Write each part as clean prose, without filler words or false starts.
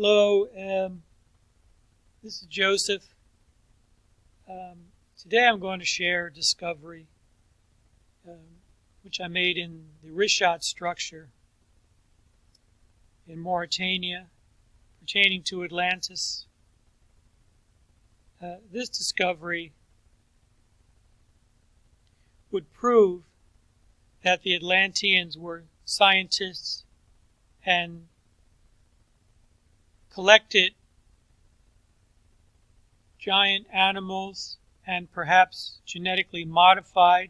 Hello, this is Joseph. Today I'm going to share a discovery which I made in the Richat structure in Mauritania pertaining to Atlantis. This discovery would prove that the Atlanteans were scientists and collected giant animals and perhaps genetically modified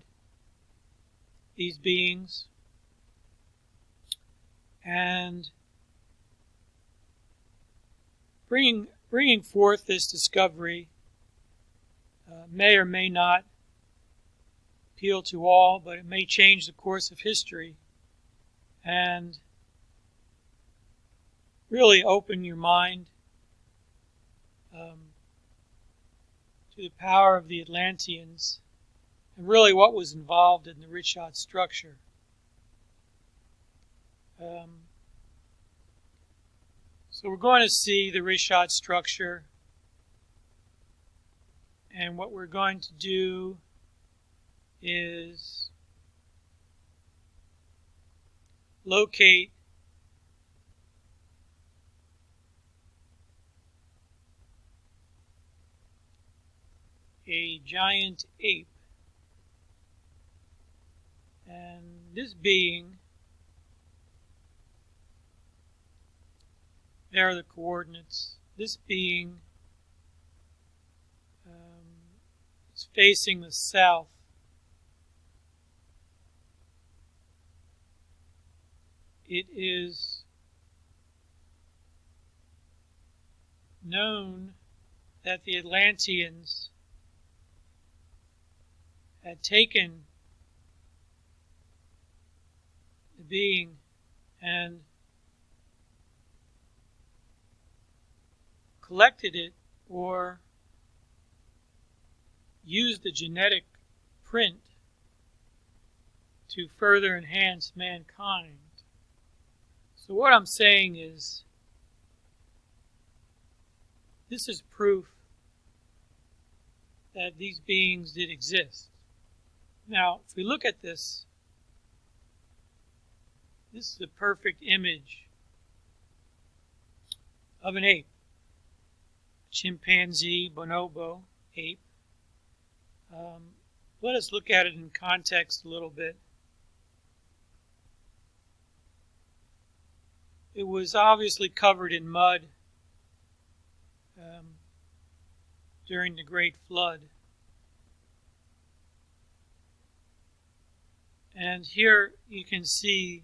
these beings, and bringing forth this discovery may or may not appeal to all, but it may change the course of history and really open your mind to the power of the Atlanteans and really what was involved in the Richat structure. So we're going to see the Richat structure, and what we're going to do is locate a giant ape, and this being, there are the coordinates, this being is facing the south. It is known that the Atlanteans had taken the being and collected it or used the genetic print to further enhance mankind. So what I'm saying is, this is proof that these beings did exist. Now, if we look at this, this is a perfect image of an ape, chimpanzee, bonobo, ape. Let us look at it in context a little bit. It was obviously covered in mud during the Great Flood. And here you can see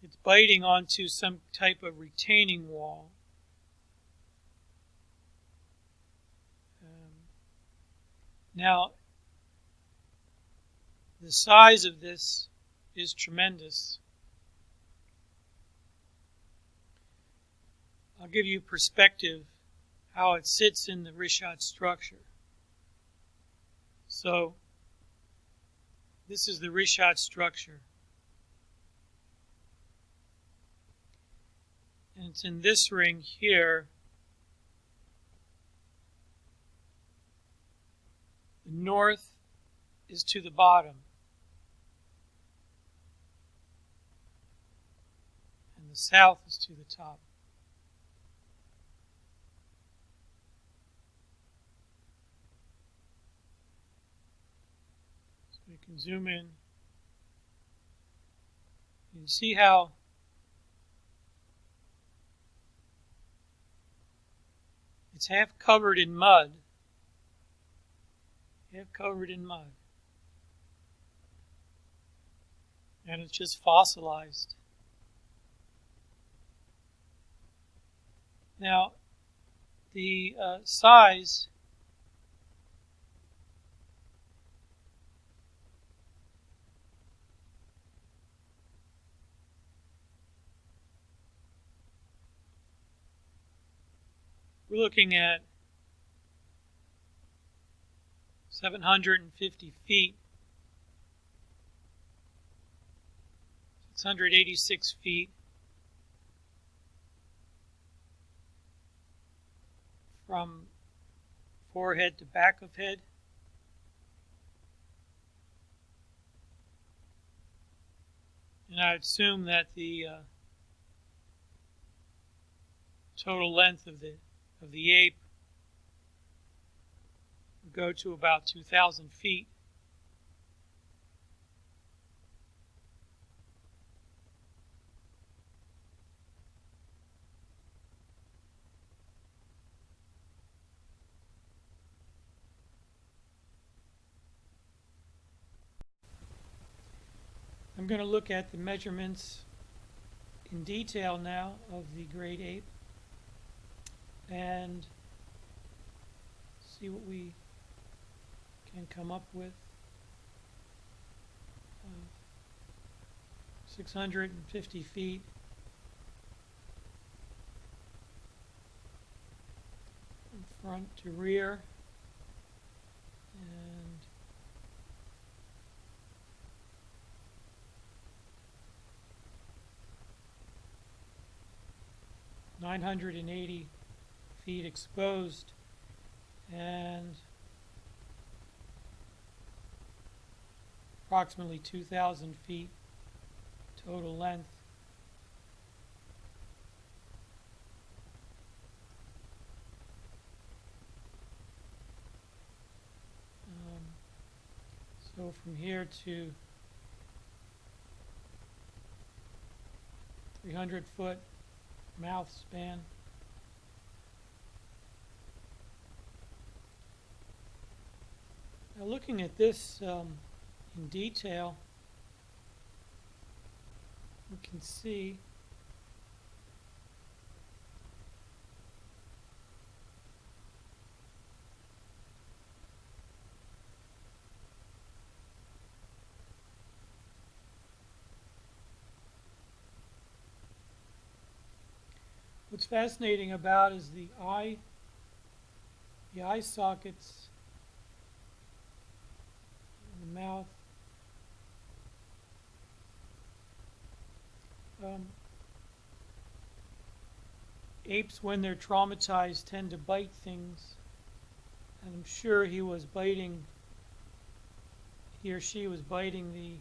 it's biting onto some type of retaining wall. Now, the size of this is tremendous. I'll give you perspective how it sits in the Richat structure. So, this is the Richat structure. And it's in this ring here. The north is to the bottom, and the south is to the top. So we can zoom in. You can see how it's half covered in mud. Covered in mud, and it's just fossilized. Now, the size we're looking at 750 feet, 686 feet, from forehead to back of head. And I assume that the total length of the ape would go to about 2,000 feet. I'm going to look at the measurements in detail now of the great ape and see what we can come up with. 650 feet. From front to rear. And 980 feet exposed, and approximately 2,000 feet total length. So from here to 300-foot mouth span. Now looking at this in detail, we can see what's fascinating about is the eye sockets in the mouth. Apes, when they're traumatized, tend to bite things, and I'm sure he or she was biting the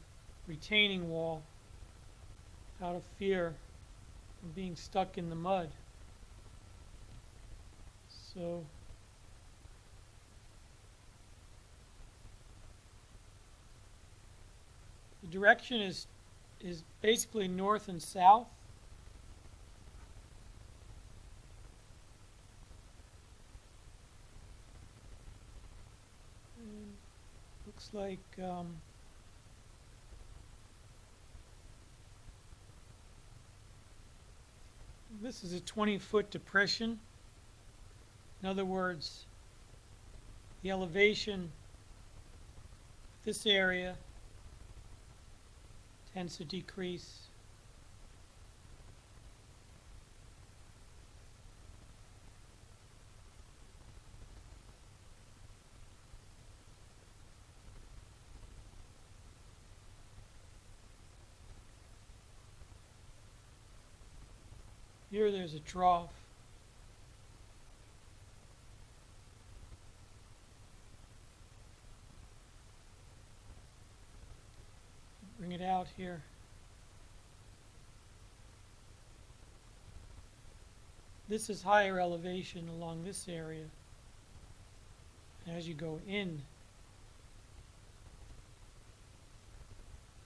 retaining wall out of fear of being stuck in the mud. So the direction is basically north and south. And looks like this is a 20-foot depression. In other words, the elevation of this area tends to decrease. Here there's a trough. Bring it out here. This is higher elevation along this area. As you go in,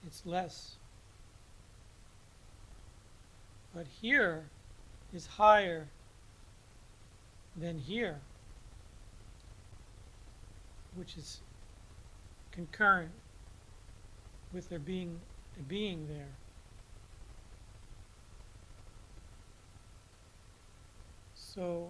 it's less. But here is higher than here, which is concurrent with there being a being there. So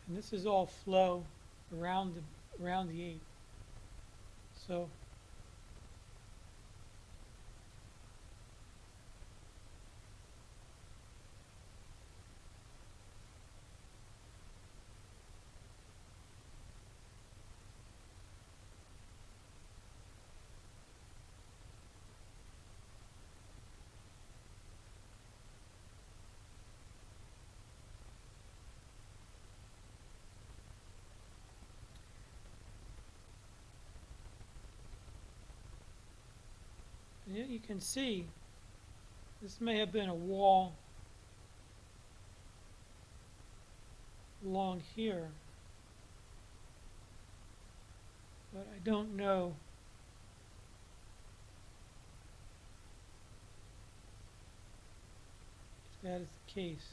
and this is all flow around the ape. So can see this may have been a wall along here, but I don't know if that is the case.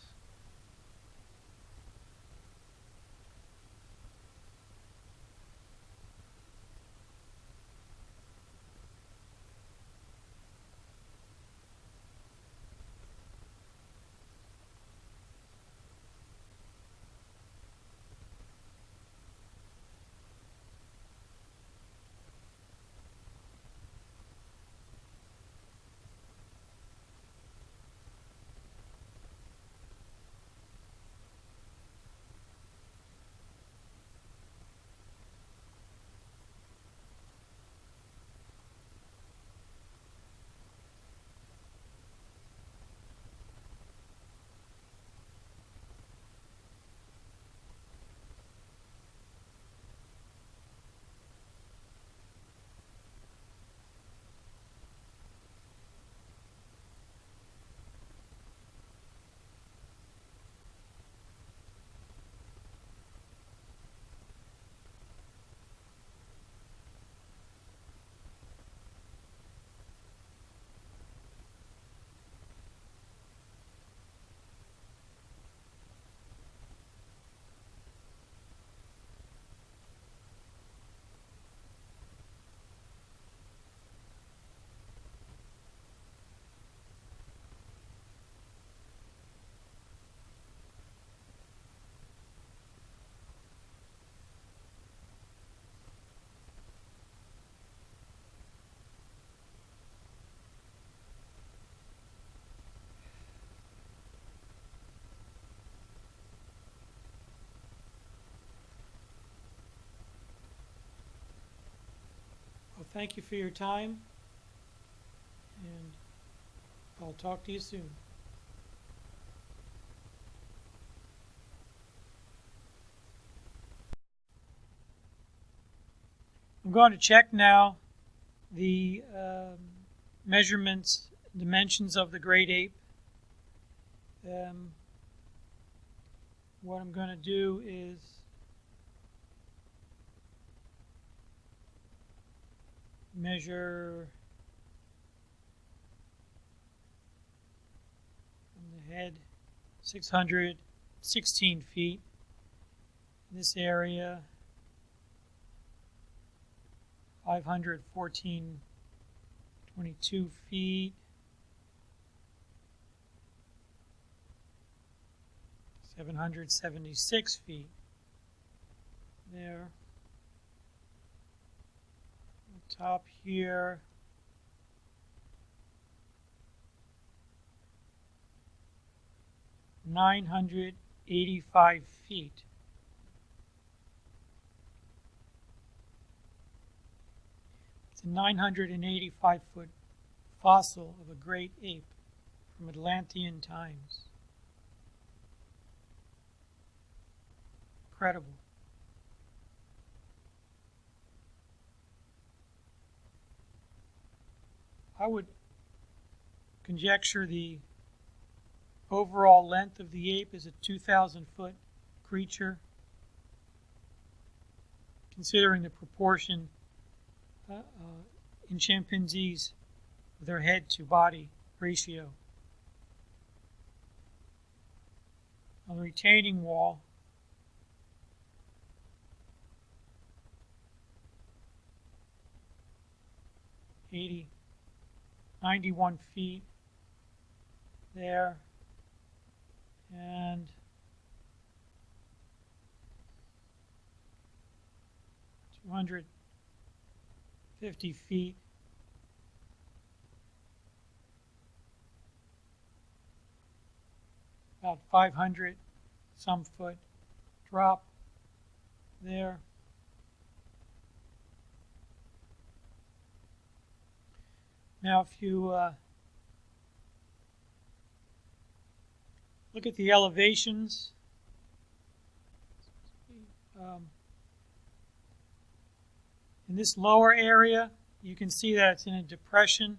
Well, thank you for your time, and I'll talk to you soon. I'm going to check now the measurements, dimensions of the great ape. What I'm going to do is measure from the head 616 feet. This area 514.22 feet. 776 feet. There. The top here. $985 feet. It's a 985-foot fossil of a great ape from Atlantean times. Incredible. I would conjecture the overall length of the ape is a 2,000-foot creature, considering the proportion in chimpanzees of their head to body ratio. On the retaining wall, '91 feet there, and 250 feet about 500 some foot drop there. Now if you look at the elevations, in this lower area you can see that it's in a depression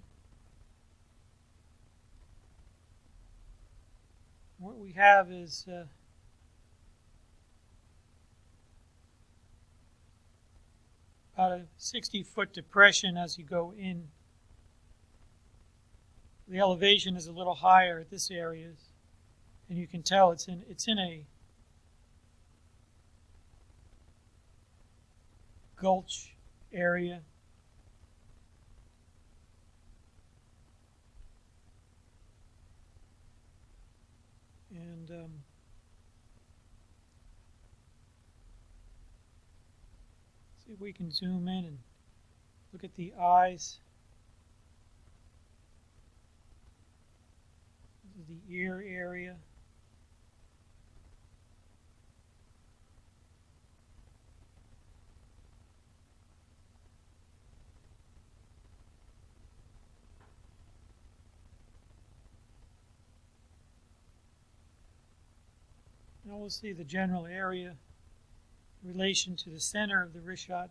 we have is about a 60-foot depression as you go in. The elevation is a little higher at this area, and you can tell it's in a gulch area. And see if we can zoom in and look at the eyes. This is the ear area. Now we'll see the general area in relation to the center of the Richat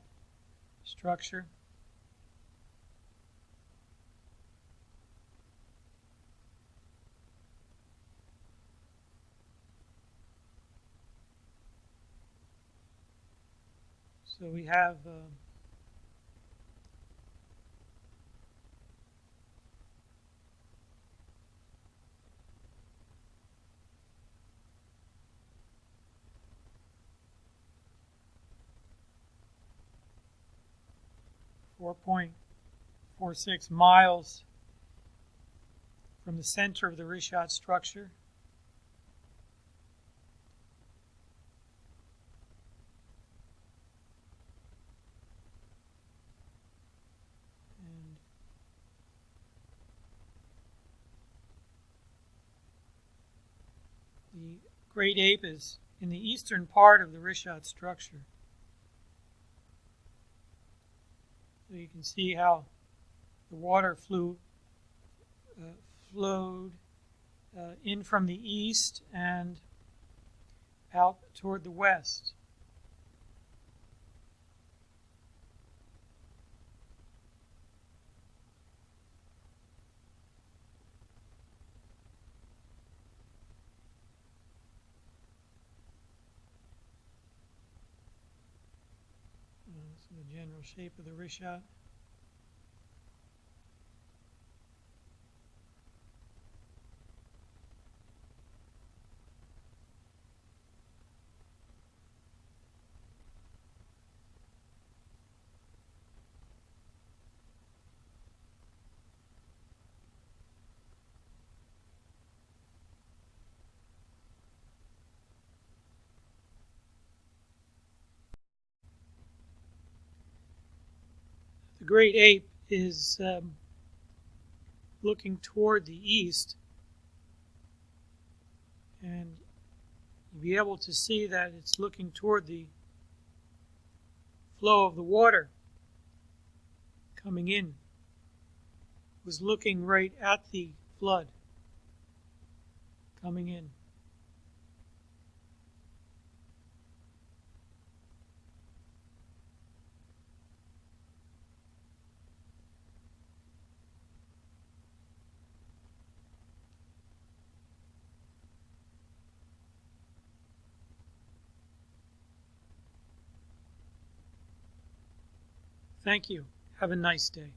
structure. So we have 4.46 miles from the center of the Richat structure. And the great ape is in the eastern part of the Richat structure. So you can see how the water flowed in from the east and out toward the west. This is the general shape of the Richat. The great ape is looking toward the east, and you'll be able to see that it's looking toward the flow of the water coming in. It was looking right at the flood coming in. Thank you. Have a nice day.